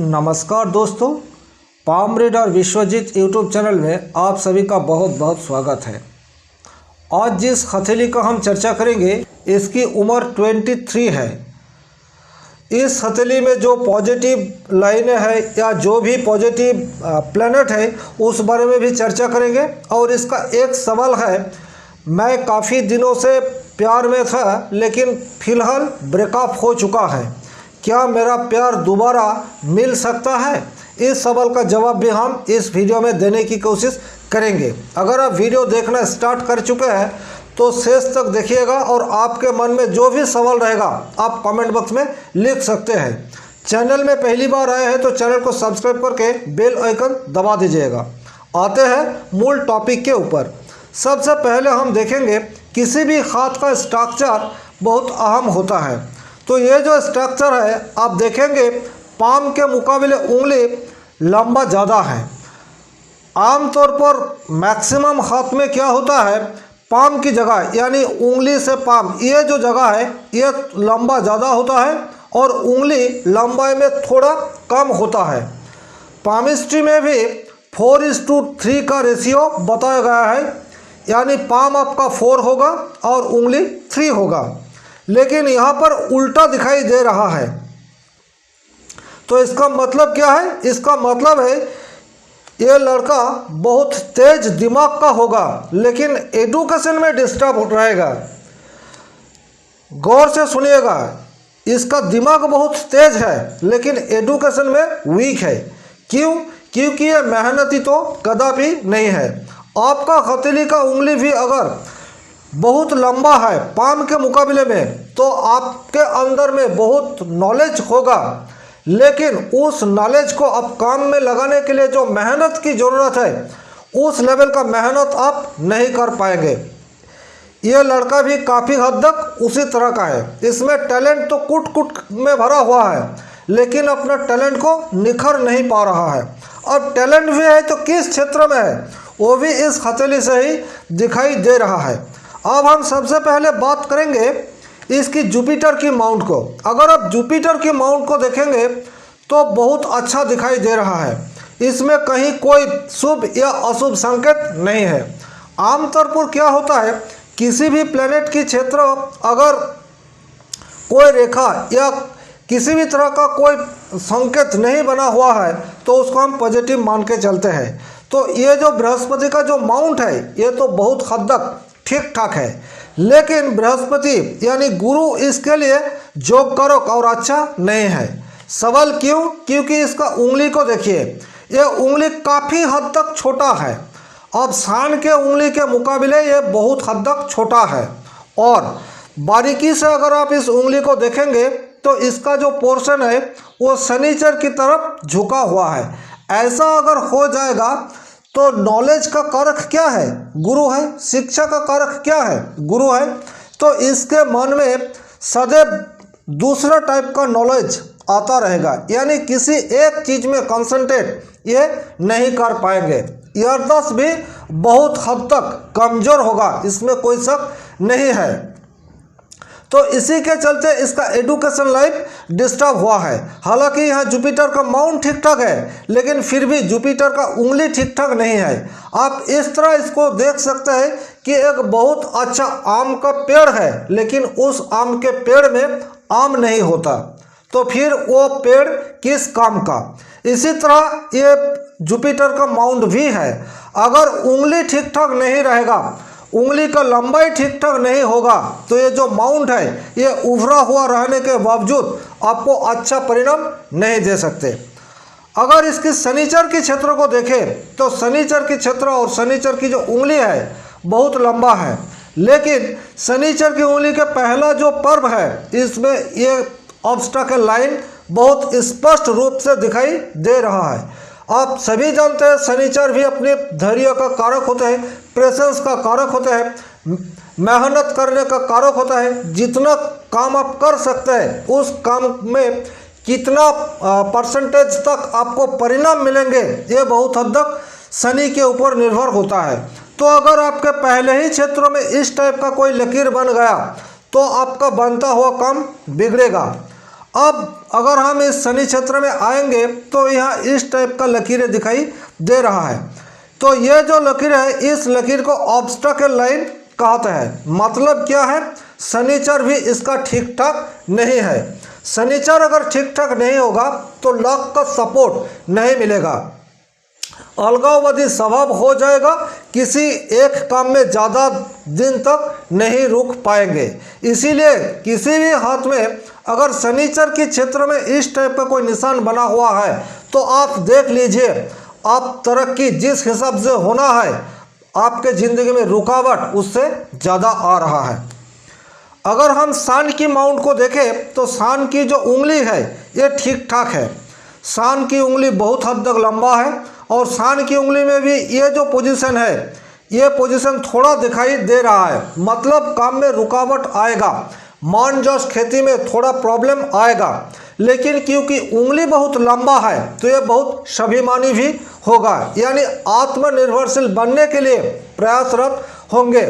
नमस्कार दोस्तों, palm reader Vishwajeet YouTube channel में आप सभी का बहुत बहुत स्वागत है। आज जिस हथेली का हम चर्चा करेंगे इसकी उम्र 23 है। इस हथेली में जो पॉजिटिव लाइनें हैं या जो भी पॉजिटिव प्लैनेट है उस बारे में भी चर्चा करेंगे। और इसका एक सवाल है, मैं काफ़ी दिनों से प्यार में था लेकिन फ़िलहाल ब्रेकअप हो चुका है, क्या मेरा प्यार दोबारा मिल सकता है? इस सवाल का जवाब भी हम इस वीडियो में देने की कोशिश करेंगे। अगर आप वीडियो देखना स्टार्ट कर चुके हैं तो शेष तक देखिएगा और आपके मन में जो भी सवाल रहेगा आप कमेंट बॉक्स में लिख सकते हैं। चैनल में पहली बार आए हैं तो चैनल को सब्सक्राइब करके बेल आइकन दबा दीजिएगा। आते हैं मूल टॉपिक के ऊपर। सबसे पहले हम देखेंगे किसी भी हाथ का स्ट्रक्चर बहुत अहम होता है। तो ये जो स्ट्रक्चर है आप देखेंगे पाम के मुकाबले उंगली लंबा ज़्यादा है। आमतौर पर मैक्सिमम हाथ में क्या होता है, पाम की जगह यानी उंगली से पाम ये जो जगह है ये लंबा ज़्यादा होता है और उंगली लंबाई में थोड़ा कम होता है। पामिस्ट्री में भी 4:3 का रेशियो बताया गया है, यानी पाम आपका 4 होगा और उंगली 3 होगा। लेकिन यहाँ पर उल्टा दिखाई दे रहा है। तो इसका मतलब क्या है? इसका मतलब है ये लड़का बहुत तेज दिमाग का होगा लेकिन एजुकेशन में डिस्टर्ब रहेगा। गौर से सुनिएगा, इसका दिमाग बहुत तेज है लेकिन एजुकेशन में वीक है। क्यों? क्योंकि ये मेहनती तो कदापि नहीं है। आपका हथेली का उंगली भी अगर बहुत लंबा है पाम के मुकाबले में तो आपके अंदर में बहुत नॉलेज होगा, लेकिन उस नॉलेज को आप काम में लगाने के लिए जो मेहनत की ज़रूरत है उस लेवल का मेहनत आप नहीं कर पाएंगे। ये लड़का भी काफ़ी हद तक उसी तरह का है। इसमें टैलेंट तो कुट कुट में भरा हुआ है लेकिन अपना टैलेंट को निखर नहीं पा रहा है। और टैलेंट भी है तो किस क्षेत्र में है वो भी इस हथेली से ही दिखाई दे रहा है। अब हम सबसे पहले बात करेंगे इसकी जुपिटर की माउंट को। अगर आप जुपिटर की माउंट को देखेंगे तो बहुत अच्छा दिखाई दे रहा है। इसमें कहीं कोई शुभ या अशुभ संकेत नहीं है। आमतौर पर क्या होता है, किसी भी प्लेनेट की क्षेत्र अगर कोई रेखा या किसी भी तरह का कोई संकेत नहीं बना हुआ है तो उसको हम पॉजिटिव मान के चलते हैं। तो ये जो बृहस्पति का जो माउंट है ये तो बहुत हद तक ठीक ठाक है, लेकिन बृहस्पति यानी गुरु इसके लिए जोग कारक और अच्छा नहीं है। सवाल क्यों? क्योंकि इसका उंगली को देखिए, ये उंगली काफ़ी हद तक छोटा है। अब शान के उंगली के मुकाबले ये बहुत हद तक छोटा है। और बारीकी से अगर आप इस उंगली को देखेंगे तो इसका जो पोर्शन है वो शनिचर की तरफ झुका हुआ है। ऐसा अगर हो जाएगा तो नॉलेज का कारक क्या है? गुरु है। शिक्षा का कारक क्या है? गुरु है। तो इसके मन में सदैव दूसरा टाइप का नॉलेज आता रहेगा, यानी किसी एक चीज़ में कंसंट्रेट ये नहीं कर पाएंगे। याददाश्त भी बहुत हद तक कमज़ोर होगा, इसमें कोई शक नहीं है। तो इसी के चलते इसका एजुकेशन लाइफ डिस्टर्ब हुआ है। हालांकि यहाँ जुपिटर का माउंट ठीक ठाक है लेकिन फिर भी जुपिटर का उंगली ठीक ठाक नहीं है। आप इस तरह इसको देख सकते हैं कि एक बहुत अच्छा आम का पेड़ है लेकिन उस आम के पेड़ में आम नहीं होता, तो फिर वो पेड़ किस काम का? इसी तरह ये जुपिटर का माउंट भी है। अगर उंगली ठीक ठाक नहीं रहेगा, उंगली का लंबाई ठीक ठाक नहीं होगा तो ये जो माउंट है ये उभरा हुआ रहने के बावजूद आपको अच्छा परिणाम नहीं दे सकते। अगर इसकी शनिचर के क्षेत्र को देखें तो शनिचर की क्षेत्र और शनिचर की जो उंगली है बहुत लंबा है, लेकिन शनिचर की उंगली के पहला जो पर्व है इसमें ये ऑब्स्टेकल लाइन बहुत स्पष्ट रूप से दिखाई दे रहा है। आप सभी जानते हैं शनिचर भी अपने धैर्य का कारक होता है, प्रेशेंस का कारक होता है, मेहनत करने का कारक होता है। जितना काम आप कर सकते हैं उस काम में कितना परसेंटेज तक आपको परिणाम मिलेंगे ये बहुत हद तक शनि के ऊपर निर्भर होता है। तो अगर आपके पहले ही क्षेत्रों में इस टाइप का कोई लकीर बन गया तो आपका बनता हुआ काम बिगड़ेगा। अब अगर हम इस शनि क्षेत्र में आएंगे तो यहाँ इस टाइप का लकीरें दिखाई दे रहा है। तो ये जो लकीर है, इस लकीर को ऑब्स्टेकल लाइन कहते हैं। मतलब क्या है, शनिचर भी इसका ठीक ठाक नहीं है। शनिचर अगर ठीक ठाक नहीं होगा तो लक का सपोर्ट नहीं मिलेगा, अलगाववादी स्वभाव हो जाएगा, किसी एक काम में ज़्यादा दिन तक नहीं रुक पाएंगे। इसीलिए किसी भी हाथ में अगर शनिचर के क्षेत्र में इस टाइप का कोई निशान बना हुआ है तो आप देख लीजिए, आप तरक्की जिस हिसाब से होना है, आपके ज़िंदगी में रुकावट उससे ज़्यादा आ रहा है। अगर हम सान की माउंट को देखें तो सान की जो उंगली है ये ठीक ठाक है। सान की उंगली बहुत हद तक लंबा है और सान की उंगली में भी ये जो पोजीशन है, ये पोजीशन थोड़ा दिखाई दे रहा है। मतलब काम में रुकावट आएगा, मान जोश खेती में थोड़ा प्रॉब्लम आएगा, लेकिन क्योंकि उंगली बहुत लंबा है तो ये बहुत स्वाभिमानी भी होगा, यानी आत्मनिर्भरशील बनने के लिए प्रयासरत होंगे।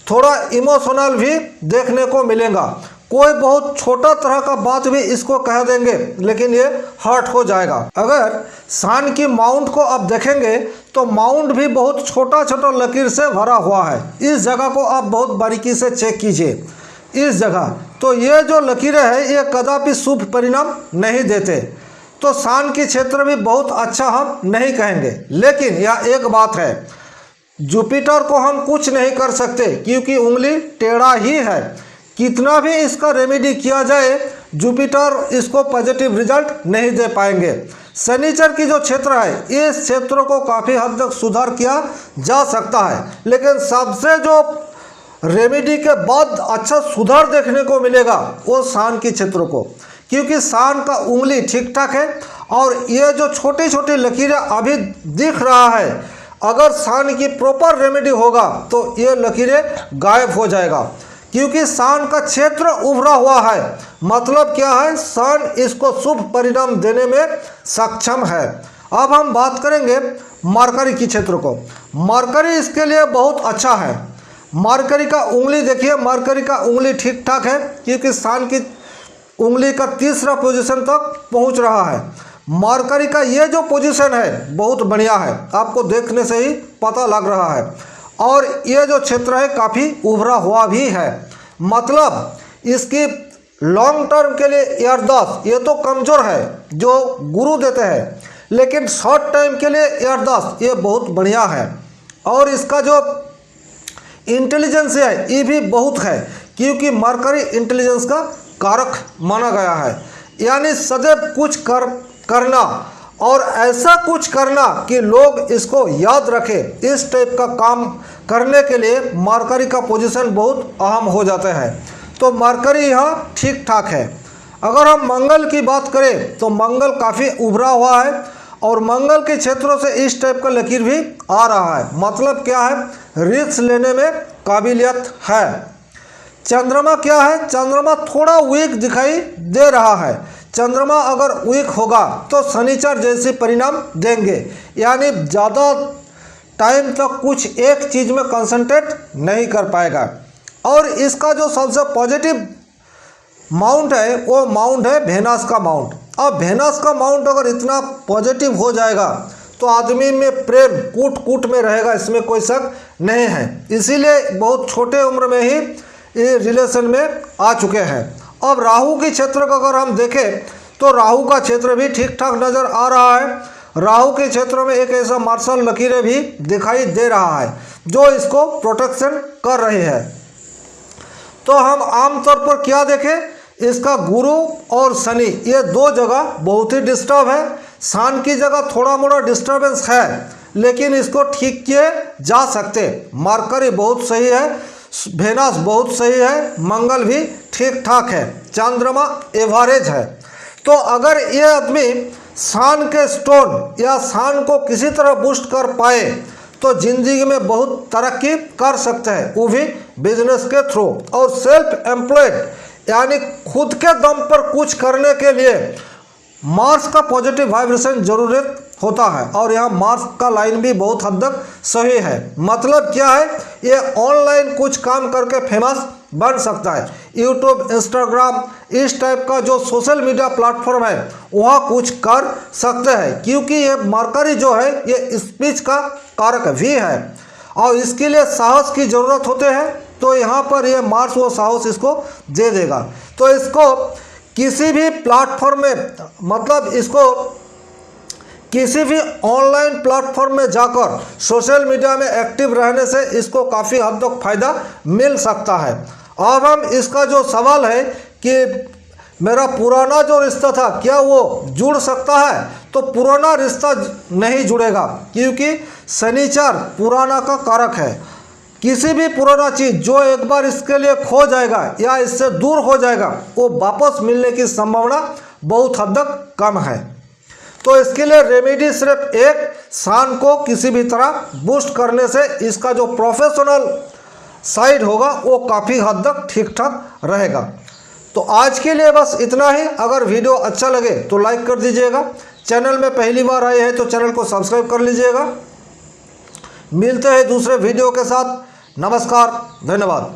थोड़ा इमोशनल भी देखने को मिलेगा, कोई बहुत छोटा तरह का बात भी इसको कह देंगे लेकिन ये हर्ट हो जाएगा। अगर सान की माउंट को आप देखेंगे तो माउंट भी बहुत छोटा छोटा लकीर से भरा हुआ है। इस जगह को आप बहुत बारीकी से चेक कीजिए, इस जगह तो ये जो लकीरें हैं ये कदापि शुभ परिणाम नहीं देते। तो सान की क्षेत्र भी बहुत अच्छा हम नहीं कहेंगे, लेकिन यह एक बात है, जुपिटर को हम कुछ नहीं कर सकते क्योंकि उंगली टेढ़ा ही है। कितना भी इसका रेमेडी किया जाए, जुपिटर इसको पॉजिटिव रिजल्ट नहीं दे पाएंगे। शनिचर की जो क्षेत्र है, इस क्षेत्र को काफ़ी हद तक सुधार किया जा सकता है, लेकिन सबसे जो रेमेडी के बाद अच्छा सुधार देखने को मिलेगा वो सान की क्षेत्र को, क्योंकि सान का उंगली ठीक ठाक है और ये जो छोटी छोटी लकीरें अभी दिख रहा है, अगर सान की प्रॉपर रेमेडी होगा तो ये लकीरें गायब हो जाएगा, क्योंकि सान का क्षेत्र उभरा हुआ है। मतलब क्या है, सान इसको शुभ परिणाम देने में सक्षम है। अब हम बात करेंगे मरकरी की क्षेत्र को। मरकरी इसके लिए बहुत अच्छा है। मरकरी का उंगली देखिए, मरकरी का उंगली ठीक ठाक है क्योंकि सान की उंगली का तीसरा पोजीशन तक पहुंच रहा है। मरकरी का ये जो पोजीशन है बहुत बढ़िया है, आपको देखने से ही पता लग रहा है। और ये जो क्षेत्र है काफ़ी उभरा हुआ भी है। मतलब इसकी लॉन्ग टर्म के लिए याददाश्त ये तो कमज़ोर है जो गुरु देते हैं, लेकिन शॉर्ट टाइम के लिए याददाश्त ये बहुत बढ़िया है। और इसका जो इंटेलिजेंस है ये भी बहुत है, क्योंकि मरकरी इंटेलिजेंस का कारक माना गया है। यानी सदैव कुछ करना और ऐसा कुछ करना कि लोग इसको याद रखें, इस टाइप का काम करने के लिए मरकरी का पोजीशन बहुत अहम हो जाता है। तो मरकरी यहाँ ठीक ठाक है। अगर हम मंगल की बात करें तो मंगल काफ़ी उभरा हुआ है और मंगल के क्षेत्रों से इस टाइप का लकीर भी आ रहा है। मतलब क्या है, रिस्क लेने में काबिलियत है। चंद्रमा क्या है, चंद्रमा थोड़ा वीक दिखाई दे रहा है। चंद्रमा अगर वीक होगा तो शनिचर जैसे परिणाम देंगे, यानी ज़्यादा टाइम तक कुछ एक चीज़ में कंसंट्रेट नहीं कर पाएगा। और इसका जो सबसे पॉजिटिव माउंट है वो माउंट है वेनस का माउंट। अब वेनस का माउंट अगर इतना पॉजिटिव हो जाएगा तो आदमी में प्रेम कूट कूट में रहेगा, इसमें कोई शक नहीं है। इसीलिए बहुत छोटे उम्र में ही ये रिलेशन में आ चुके हैं। अब राहु के क्षेत्र का अगर हम देखें तो राहु का क्षेत्र भी ठीक ठाक नज़र आ रहा है। राहु के क्षेत्र में एक ऐसा मार्शल लकीरें भी दिखाई दे रहा है जो इसको प्रोटेक्शन कर रही है। तो हम आमतौर पर क्या देखें, इसका गुरु और शनि ये दो जगह बहुत ही डिस्टर्ब है। सान की जगह थोड़ा मोड़ा डिस्टर्बेंस है, लेकिन इसको ठीक किए जा सकते। मरकरी बहुत सही है, वेनस बहुत सही है, मंगल भी ठीक ठाक है, चंद्रमा एवरेज है। तो अगर ये आदमी सान के स्टोन या सान को किसी तरह बूस्ट कर पाए तो ज़िंदगी में बहुत तरक्की कर सकते हैं, वो भी बिजनेस के थ्रू। और सेल्फ एम्प्लॉयड यानी खुद के दम पर कुछ करने के लिए मार्स का पॉजिटिव वाइब्रेशन ज़रूरत होता है और यहाँ मार्स का लाइन भी बहुत हद तक सही है। मतलब क्या है, ये ऑनलाइन कुछ काम करके फेमस बन सकता है। यूट्यूब, इंस्टाग्राम, इस टाइप का जो सोशल मीडिया प्लेटफॉर्म है वहाँ कुछ कर सकते हैं, क्योंकि ये मरकरी जो है ये स्पीच का कारक भी है और इसके लिए साहस की ज़रूरत होते हैं। तो यहाँ पर ये मार्स वो साहस इसको दे देगा। तो इसको किसी भी प्लेटफॉर्म में, मतलब इसको किसी भी ऑनलाइन प्लेटफॉर्म में जाकर सोशल मीडिया में एक्टिव रहने से इसको काफ़ी हद तक फायदा मिल सकता है। अब हम इसका जो सवाल है कि मेरा पुराना जो रिश्ता था क्या वो जुड़ सकता है, तो पुराना रिश्ता नहीं जुड़ेगा, क्योंकि शनिचर पुराना का कारक है। किसी भी पुराना चीज़ जो एक बार इसके लिए खो जाएगा या इससे दूर हो जाएगा वो वापस मिलने की संभावना बहुत हद तक कम है। तो इसके लिए रेमेडी सिर्फ एक, सान को किसी भी तरह बूस्ट करने से इसका जो प्रोफेशनल साइड होगा वो काफ़ी हद तक ठीक ठाक रहेगा। तो आज के लिए बस इतना ही। अगर वीडियो अच्छा लगे तो लाइक कर दीजिएगा। चैनल में पहली बार आए हैं तो चैनल को सब्सक्राइब कर लीजिएगा। मिलते हैं दूसरे वीडियो के साथ। नमस्कार, धन्यवाद।